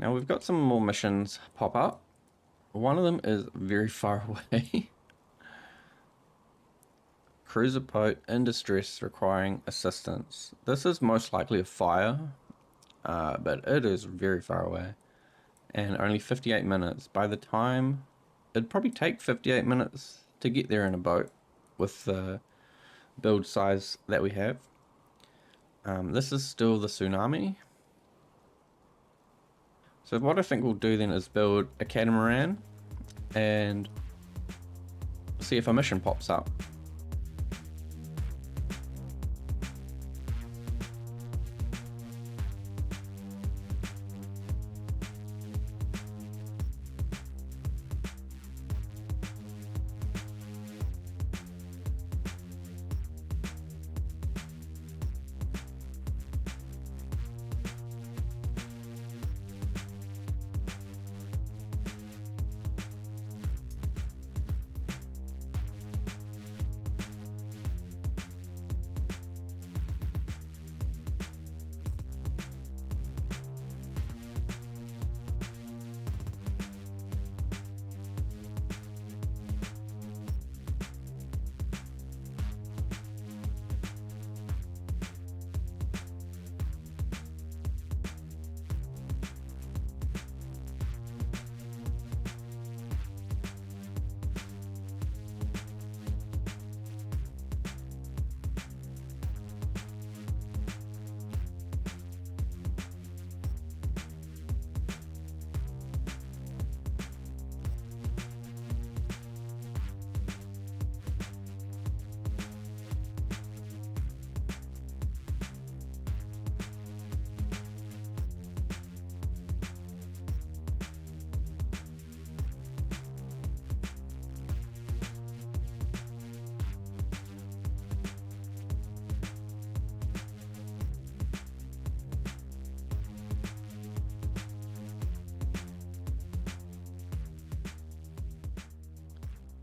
Now we've got some more missions pop up. One of them is very far away. Cruiser boat in distress requiring assistance. This is most likely a fire, but it is very far away. And only 58 minutes. By the time, it'd probably take 58 minutes to get there in a boat with the build size that we have. This is still the tsunami. So what I think we'll do then is build a catamaran and see if a mission pops up.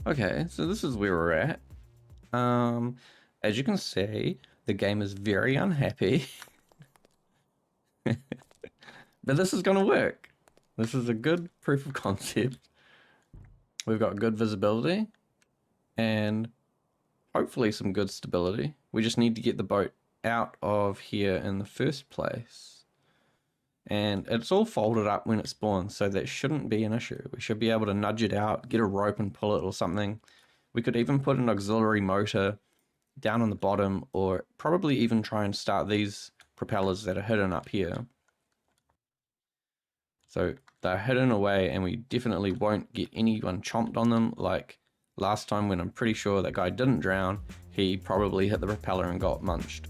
Okay, so this is where we're at. As you can see, the game is very unhappy, but this is going to work. This is a good proof of concept. We've got good visibility and hopefully some good stability. We just need to get the boat out of here in the first place. And it's all folded up when it spawns, so that shouldn't be an issue. We should be able to nudge it out, get a rope and pull it or something. We could even put an auxiliary motor down on the bottom, or probably even try and start these propellers that are hidden up here. So they're hidden away and we definitely won't get anyone chomped on them like last time when I'm pretty sure that guy didn't drown. He probably hit the propeller and got munched.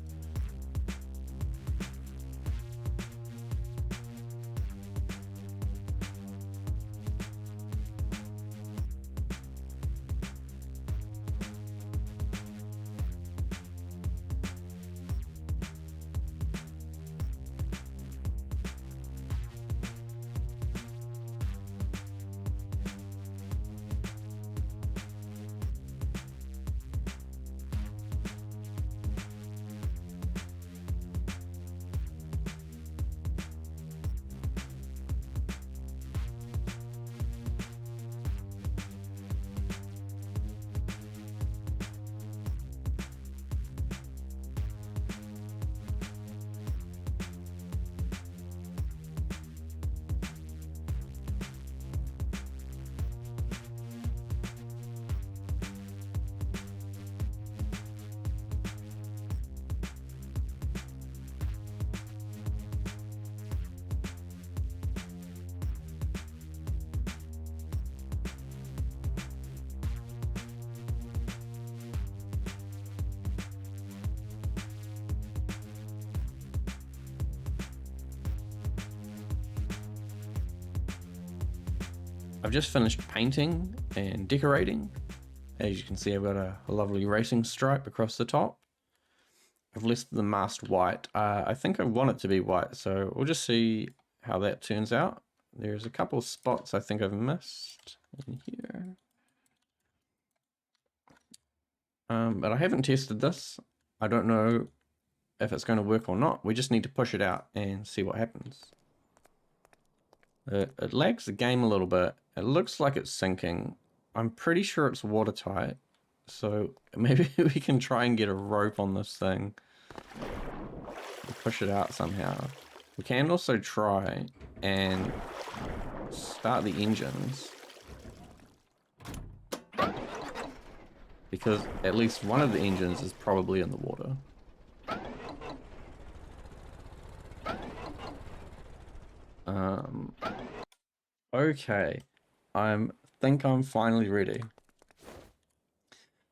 I've just finished painting and decorating. As you can see, I've got a lovely racing stripe across the top. I've left the mast white. I think I want it to be white, so we'll just see how that turns out. There's a couple of spots I think I've missed in here. But I haven't tested this. I don't know if it's going to work or not. We just need to push it out and see what happens. It lags the game a little bit. It looks like it's sinking. I'm pretty sure it's watertight. So maybe we can try and get a rope on this thing. Push it out somehow. We can also try and start the engines. Because at least one of the engines is probably in the water. Okay. Think I'm finally ready.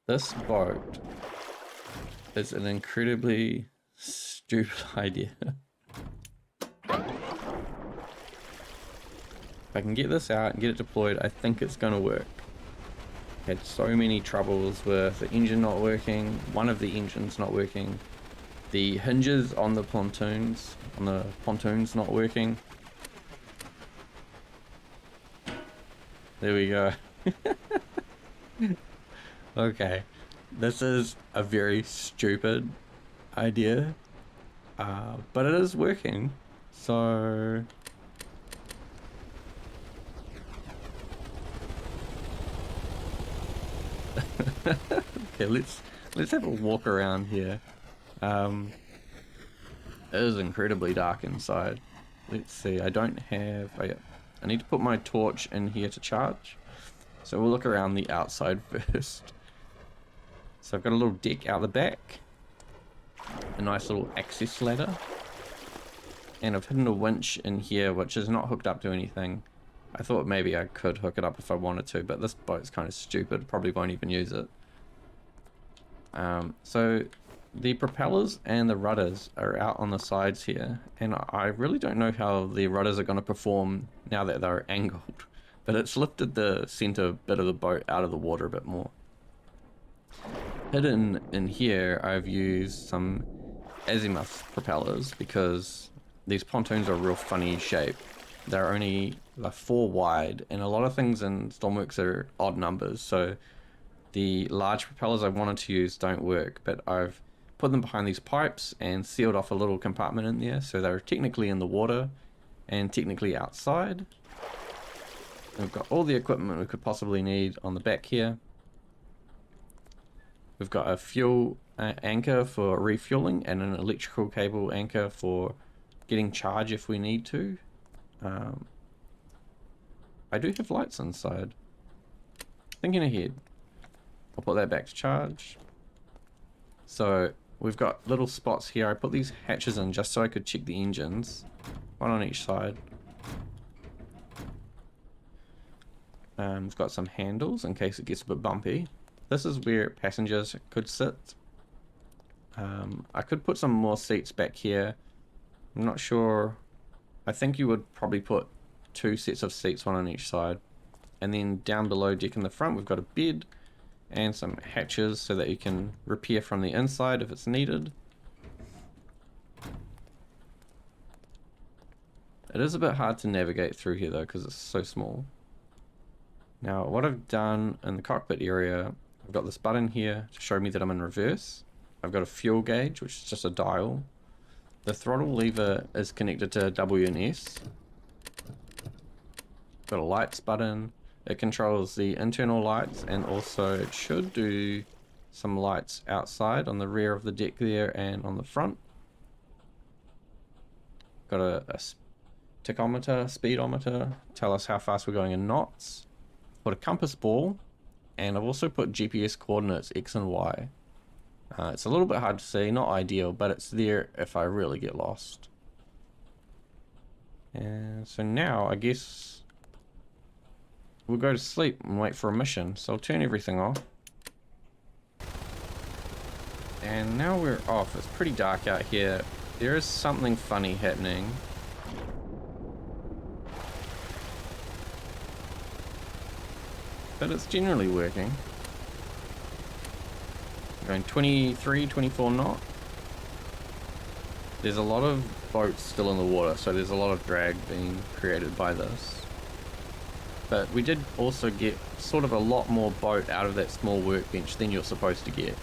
This boat is an incredibly stupid idea. If I can get this out and get it deployed, I think it's gonna work. Had so many troubles with the engine not working, one of the engines not working, the hinges on the pontoons not working. There we go. Okay, this is a very stupid idea, but it is working, so okay, let's have a walk around here. It is incredibly dark inside. Let's see, I don't have... I need to put my torch in here to charge. So we'll look around the outside first. So I've got a little deck out the back. A nice little access ladder. And I've hidden a winch in here which is not hooked up to anything. I thought maybe I could hook it up if I wanted to, but this boat's kind of stupid. Probably won't even use it. So the propellers and the rudders are out on the sides here, and I really don't know how the rudders are going to perform now that they're angled, but it's lifted the center bit of the boat out of the water a bit more. Hidden in here, I've used some azimuth propellers because these pontoons are a real funny shape. They're only like 4 wide, and a lot of things in Stormworks are odd numbers, so the large propellers I wanted to use don't work, but I've put them behind these pipes and sealed off a little compartment in there, so they're technically in the water and technically outside. We've got all the equipment we could possibly need on the back here. We've got a fuel anchor for refueling and an electrical cable anchor for getting charge if we need to. I do have lights inside. Thinking ahead. I'll put that back to charge. So we've got little spots here. I put these hatches in just so I could check the engines. One on each side. We've got some handles in case it gets a bit bumpy. This is where passengers could sit. I could put some more seats back here. I'm not sure. I think you would probably put 2 sets of seats, one on each side. And then down below deck in the front, we've got a bed and some hatches so that you can repair from the inside if it's needed. It is a bit hard to navigate through here though because it's so small. Now what I've done in the cockpit area, I've got this button here to show me that I'm in reverse. I've got a fuel gauge, which is just a dial. The throttle lever is connected to W and S. Got a lights button. It controls the internal lights, and also it should do some lights outside on the rear of the deck there and on the front. Got a tachometer, speedometer, tell us how fast we're going in knots. Put a compass ball, and I've also put GPS coordinates X and Y. It's a little bit hard to see, not ideal, but it's there if I really get lost. And so now I guess we'll go to sleep and wait for a mission. So I'll turn everything off. And now we're off. It's pretty dark out here. There is something funny happening. But it's generally working. Going 23, 24 knot. There's a lot of boats still in the water, so there's a lot of drag being created by this. But we did also get sort of a lot more boat out of that small workbench than you're supposed to get.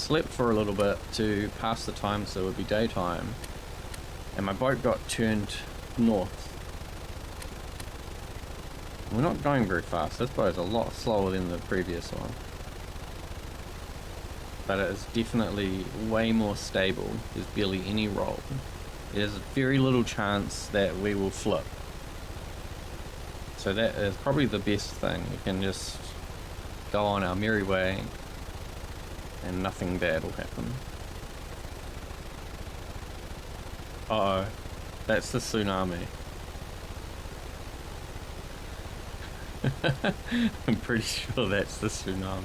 slept for a little bit to pass the time so it would be daytime, and my boat got turned north. We're not going very fast. This boat is a lot slower than the previous one, but it is definitely way more stable. There's barely any roll. There's very little chance that we will flip. So that is probably the best thing. We can just go on our merry way and nothing bad will happen. Uh-oh, that's the tsunami. I'm pretty sure that's the tsunami.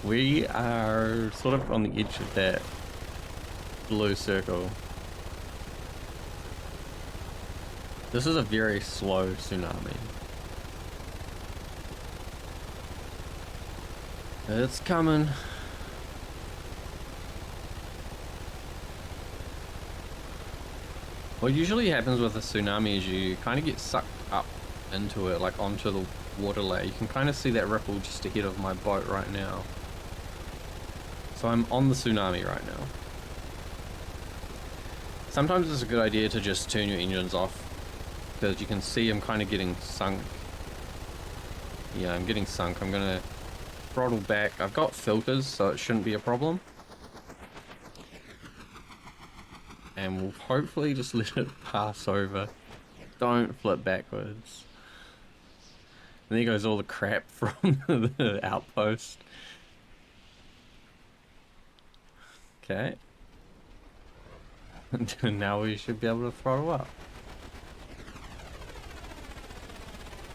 We are sort of on the edge of that blue circle. This is a very slow tsunami. It's coming. What usually happens with a tsunami is you kind of get sucked up into it, like onto the water layer. You can kind of see that ripple just ahead of my boat right now. So I'm on the tsunami right now. Sometimes it's a good idea to just turn your engines off, because you can see I'm kind of getting sunk. Yeah, I'm getting sunk. I'm gonna throttle back. I've got filters, so it shouldn't be a problem. And we'll hopefully just let it pass over. Don't flip backwards. And there goes all the crap from the outpost. Okay. And now we should be able to throttle up.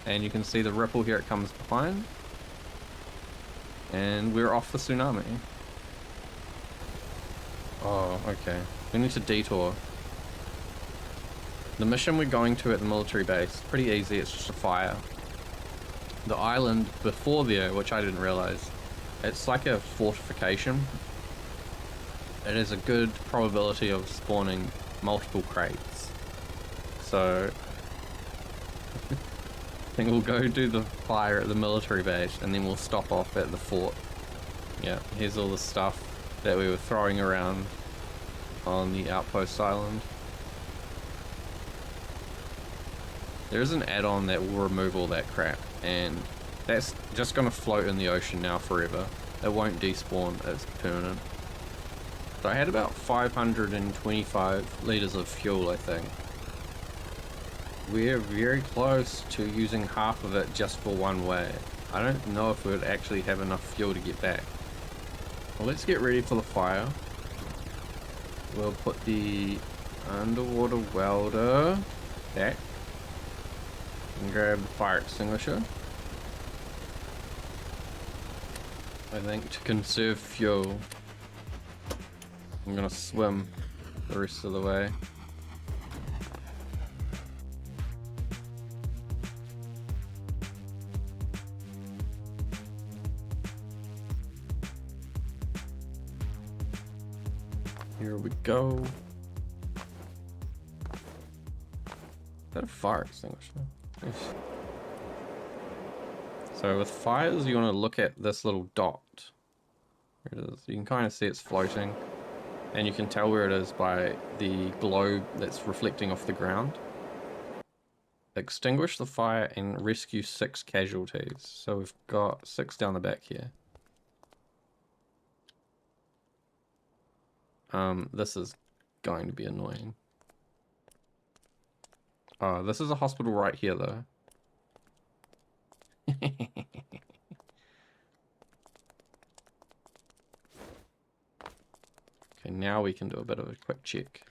And you can see the ripple here, it comes behind. And we're off the tsunami. Oh, okay. We need to detour. The mission we're going to at the military base, pretty easy, it's just a fire. The island before there, which I didn't realize, it's like a fortification. It has a good probability of spawning multiple crates. So I think we'll go do the fire at the military base and then we'll stop off at the fort. Yeah, here's all the stuff that we were throwing around on the outpost island. There is an add-on that will remove all that crap, and that's just going to float in the ocean now forever. It won't despawn, it's permanent. So I had about 525 litres of fuel, I think. We're very close to using half of it just for one way. I don't know if we'd actually have enough fuel to get back. Well, let's get ready for the fire. We'll put the underwater welder back and grab the fire extinguisher. I think to conserve fuel, I'm gonna swim the rest of the way. Here we go. Is that a fire extinguisher? Yes. So with fires, you want to look at this little dot. Here it is. You can kind of see it's floating, and you can tell where it is by the globe that's reflecting off the ground. Extinguish the fire and rescue 6 casualties. So we've got 6 down the back here. This is going to be annoying. Oh, this is a hospital right here, though. Okay, now we can do a bit of a quick check.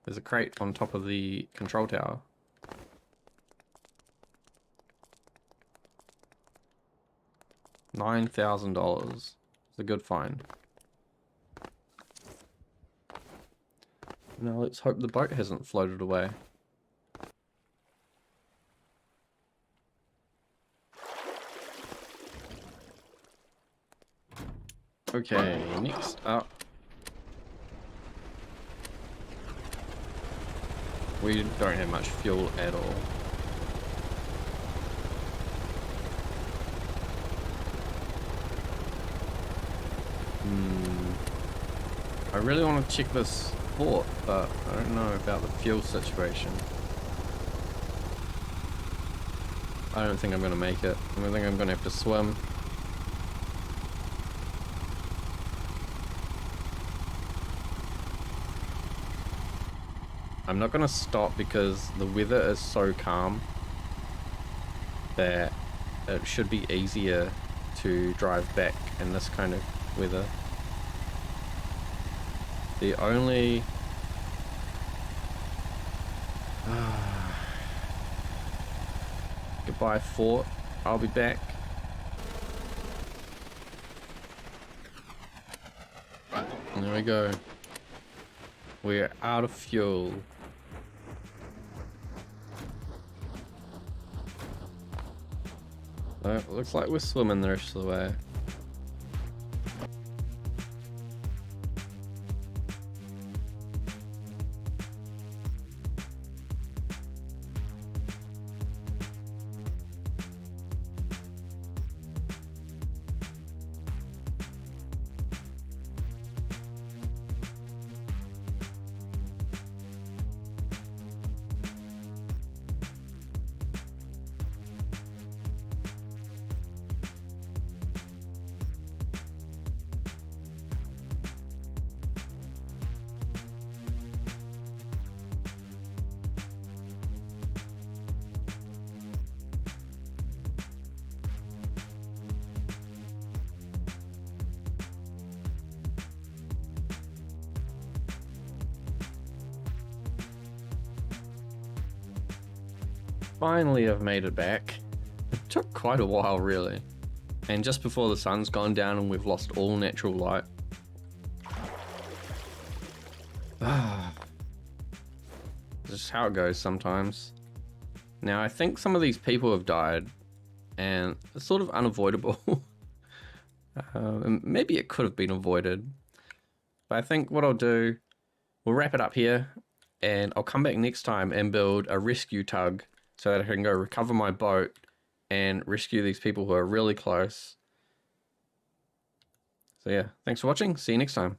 There's a crate on top of the control tower. $9,000. It's a good find. Now let's hope the boat hasn't floated away. Okay, next up. We don't have much fuel at all. really want to check this fort, but I don't know about the fuel situation. I don't think I'm going to make it. I think I'm going to have to swim. I'm not going to stop because the weather is so calm that it should be easier to drive back in this kind of weather. The only... Goodbye, fort. I'll be back. And there we go. We're out of fuel. Looks like we're swimming the rest of the way. Finally, I've made it back. It took quite a while, really. And just before the sun's gone down and we've lost all natural light. This is how it goes sometimes. Now, I think some of these people have died, and it's sort of unavoidable. Maybe it could have been avoided. But I think what I'll do, we'll wrap it up here, and I'll come back next time and build a rescue tug so that I can go recover my boat and rescue these people who are really close. So yeah, thanks for watching. See you next time.